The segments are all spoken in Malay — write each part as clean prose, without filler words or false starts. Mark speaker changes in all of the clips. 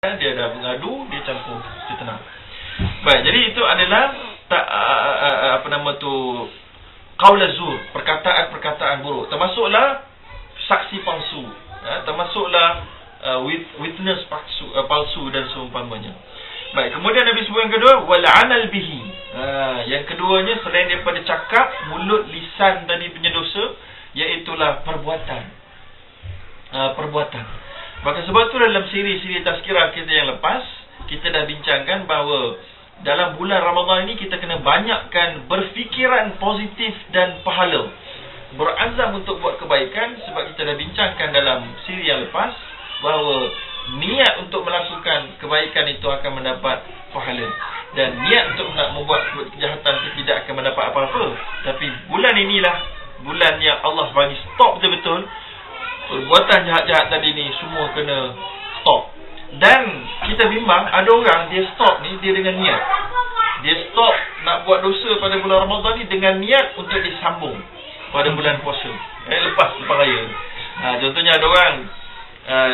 Speaker 1: dia dah mengadu, dia campur, dia tenang. Baik, jadi itu adalah qaul az-zur, perkataan-perkataan buruk. Termasuklah saksi palsu, termasuklah witness palsu dan seumpamanya. Baik, kemudian Nabi sebut yang kedua, wal amal bihi. Yang keduanya selain daripada cakap, mulut, lisan tadi punya dosa, iaitulah perbuatan. Perbuatan. Maka sebab itu dalam siri-siri tazkirah kita yang lepas, kita dah bincangkan bahawa dalam bulan Ramadan ini kita kena banyakkan berfikiran positif dan pahala. Berazam untuk buat kebaikan, sebab kita dah bincangkan dalam siri yang lepas bahawa niat untuk melakukan kebaikan itu akan mendapat pahala, dan niat untuk nak membuat kejahatan itu tidak akan mendapat apa-apa. Tapi bulan inilah bulan yang Allah bagi stop betul-betul. Perbuatan jahat-jahat tadi ni semua kena stop. Dan kita bimbang ada orang dia stop ni dia dengan niat. Dia stop nak buat dosa pada bulan Ramadan ni dengan niat untuk disambung pada bulan puasa, lepas raya. Contohnya ada orang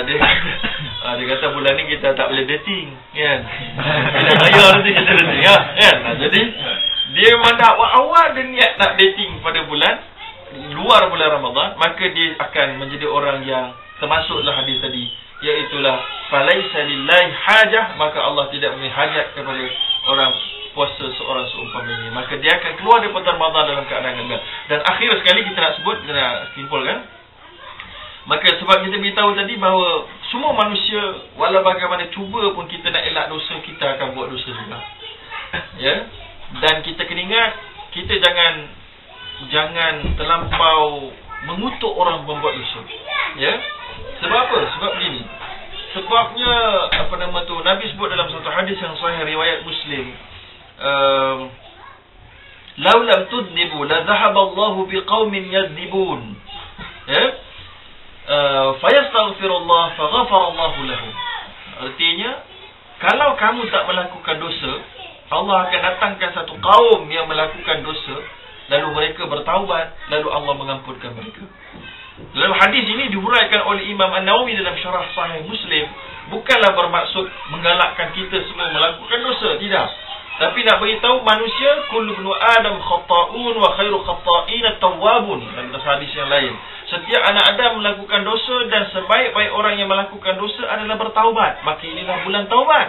Speaker 1: dia kata bulan ni kita tak boleh dating, kan? Bila raya nanti kita dating, kan? Jadi dia memang nak awal dia niat nak dating pada bulan luar bulan Ramadan, maka dia akan menjadi orang yang termasuklah hadis tadi, iaitulah falaisa lillahi hajah, maka Allah tidak mempunyai hajat kepada orang puasa seorang seumpamanya. Maka dia akan keluar daripada Ramadan dalam keadaan gagal. Dan akhir sekali kita nak sebut, kita nak simpulkan, maka sebab kita beritahu tadi bahawa semua manusia walau bagaimana cuba pun kita nak elak dosa, kita akan buat dosa juga. Ya. Dan kita kena ingat, kita jangan terlampau mengutuk orang membuat dosa. Ya. Sebab apa? Sebab begini. Sebabnya Nabi sebut dalam satu hadis yang sahih riwayat Muslim, "Lau lam tudnibu la dhahaba Allahu biqaumin yadnibun." Ya. Fayastaghfirullah faghfara Allahu lahum. Artinya, kalau kamu tak melakukan dosa, Allah akan datangkan satu kaum yang melakukan dosa, lalu mereka bertaubat, lalu Allah mengampunkan mereka. Dalam hadis ini dihuraikan oleh Imam An-Nawawi dalam syarah Sahih Muslim, bukanlah bermaksud menggalakkan kita semua melakukan dosa, tidak. Tapi nak beritahu manusia, kullu ibnu Adam khata'un wa khairu khata'in at-tawwabun. Dalam hadis yang lain, setiap anak Adam melakukan dosa dan sebaik-baik orang yang melakukan dosa adalah bertaubat. Maka inilah bulan taubat.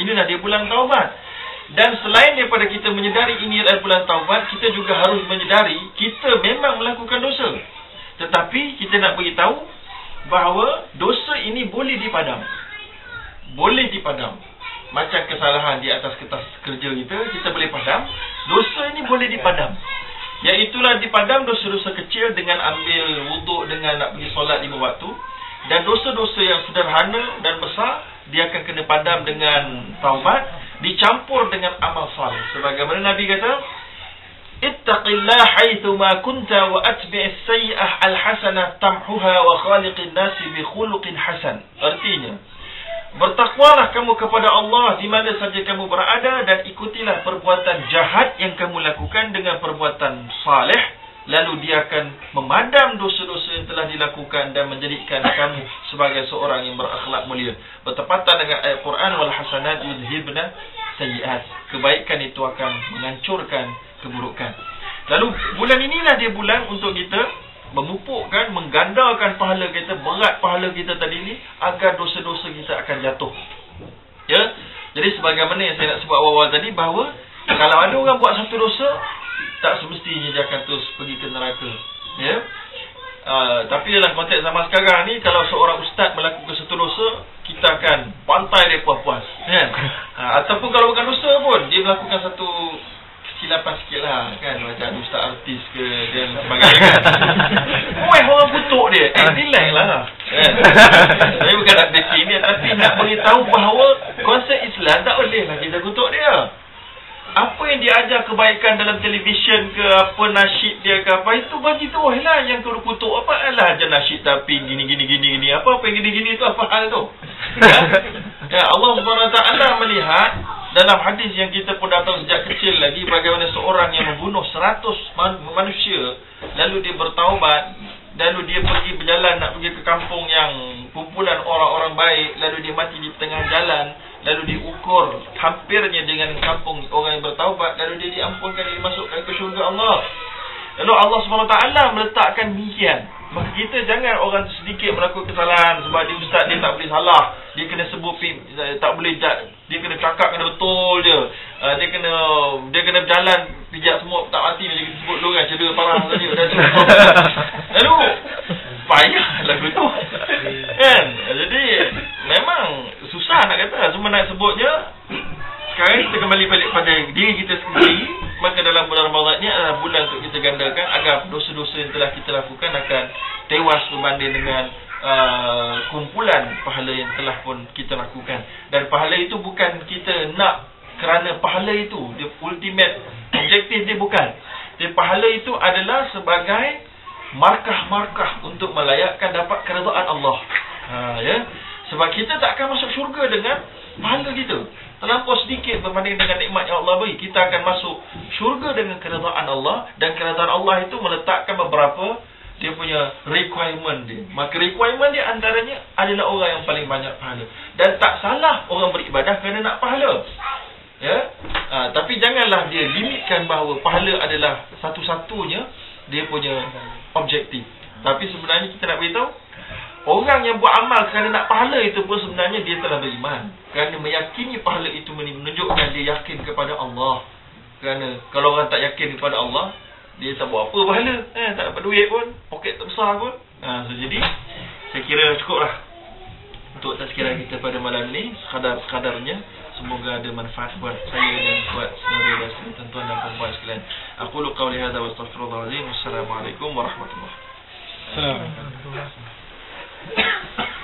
Speaker 1: Inilah dia bulan taubat. Dan selain daripada kita menyedari ini adalah bulan taubat, kita juga harus menyedari kita memang melakukan dosa. Tetapi kita nak beritahu bahawa dosa ini boleh dipadam. Boleh dipadam. Macam kesalahan di atas kertas kerja kita boleh padam. Dosa ini boleh dipadam. Iaitulah dipadam dosa-dosa kecil dengan ambil wuduk, dengan nak pergi solat 5 waktu. Dan dosa-dosa yang sederhana dan besar, dia akan kena padam dengan taubat, dicampur dengan amal salih. Sebagaimana Nabi kata, ittaqillah haitsu ma kunta wa atbi'is sayyi'ah al-hasanah tamhuha wa khaliqin nasi bi khuluqin hasan. Artinya, bertakwalah kamu kepada Allah di mana saja kamu berada, dan ikutilah perbuatan jahat yang kamu lakukan dengan perbuatan saleh, lalu dia akan memadam dosa-dosa yang telah dilakukan dan menjadikan kamu sebagai seorang yang berakhlak mulia. Bertepatan dengan ayat Quran, wal hasanat yudhibna sayyi'at. Kebaikan itu akan menghancurkan keburukan. Lalu bulan inilah dia bulan untuk kita memupukkan, menggandakan pahala kita, berat pahala kita tadi ni, agar dosa-dosa kita akan jatuh. Ya. Jadi sebagaimana yang saya nak sebut awal-awal tadi, bahawa kalau ada orang buat satu dosa, tak semestinya dia akan terus pergi ke neraka. Ya. Tapi dalam konteks zaman sekarang ni, kalau seorang ustaz melakukan satu dosa, kita akan pantai dia puas-puas, kan? Ataupun kalau bukan dosa pun, dia melakukan satu kesilapan sikit lah, kan? Macam ustaz artis ke dan sebagainya, kan? Orang kutuk dia, relax lah, kan? Saya bukan nak backing dia, tapi nak beritahu bahawa konsep Islam tak boleh lah kita kutuk dia. Apa yang dia ajar kebaikan dalam televisyen ke, apa nasyid dia ke apa, itu bagi tu lah yang kau kutuk. Apa lah ajar nasyid tapi gini. Apa yang gini tu, apa hal tu? Ya, Allah SWT melihat dalam hadis yang kita pun dah tahu sejak kecil lagi, bagaimana seorang yang membunuh 100 manusia, lalu dia bertaubat, lalu dia pergi berjalan nak pergi ke kampung yang kumpulan orang-orang baik, lalu dia mati di tengah jalan, lalu diukur hampirnya dengan kampung orang yang bertaubat, lalu dia diampunkan, dia dimasukkan ke syurga Allah. Lalu Allah SWT meletakkan demikian. Maka kita jangan orang sedikit melakukan kesalahan sebab dia ustaz, dia tak boleh salah, dia kena sebut tak boleh, dia kena cakap kena betul je, dia kena berjalan pijak semua tak mati macam kita sebut dulu kan, cedera parah saja dan lalu payah lagu tu kan. Jadi memang susah nak kata, cuma nak sebutnya. Sekarang kita kembali balik pada diri kita sendiri. Maka dalam bulan Ramadan ni adalah bulan untuk kita gandakan agar dosa-dosa yang telah kita lakukan akan tewas berbanding dengan kumpulan pahala yang telah pun kita lakukan. Dan pahala itu bukan kita nak kerana pahala itu dia ultimate objektif dia, bukan. Dia pahala itu adalah sebagai markah-markah untuk melayakkan dapat keredaan Allah. Ya. Sebab kita tak akan masuk syurga dengan pahala kita terlampau sedikit berbanding dengan nikmat yang Allah beri. Kita akan masuk syurga dengan keredaan Allah, dan keredaan Allah itu meletakkan beberapa dia punya requirement dia. Maka requirement dia antaranya adalah orang yang paling banyak pahala. Dan tak salah orang beribadah kerana nak pahala. Ya. Tapi janganlah dia limitkan bahawa pahala adalah satu-satunya dia punya objektif. Tapi sebenarnya kita nak beritahu, orang yang buat amal kerana nak pahala itu pun sebenarnya dia telah beriman. Kerana meyakini pahala itu menunjukkan dia yakin kepada Allah. Kerana kalau orang tak yakin kepada Allah, dia tak buat apa pahala, tak dapat duit pun, poket tak besar pun. So jadi saya kira cukuplah untuk tazkirah kita pada malam ni, sekadar-sekadarnya. Semoga ada manfaat buat saya dan buat saudara dan tuan-tuan dan puan-puan sekalian. Aku lu qauli hadza wa astaghfirullahalazim. Wassalamualaikum warahmatullahi wabarakatuh.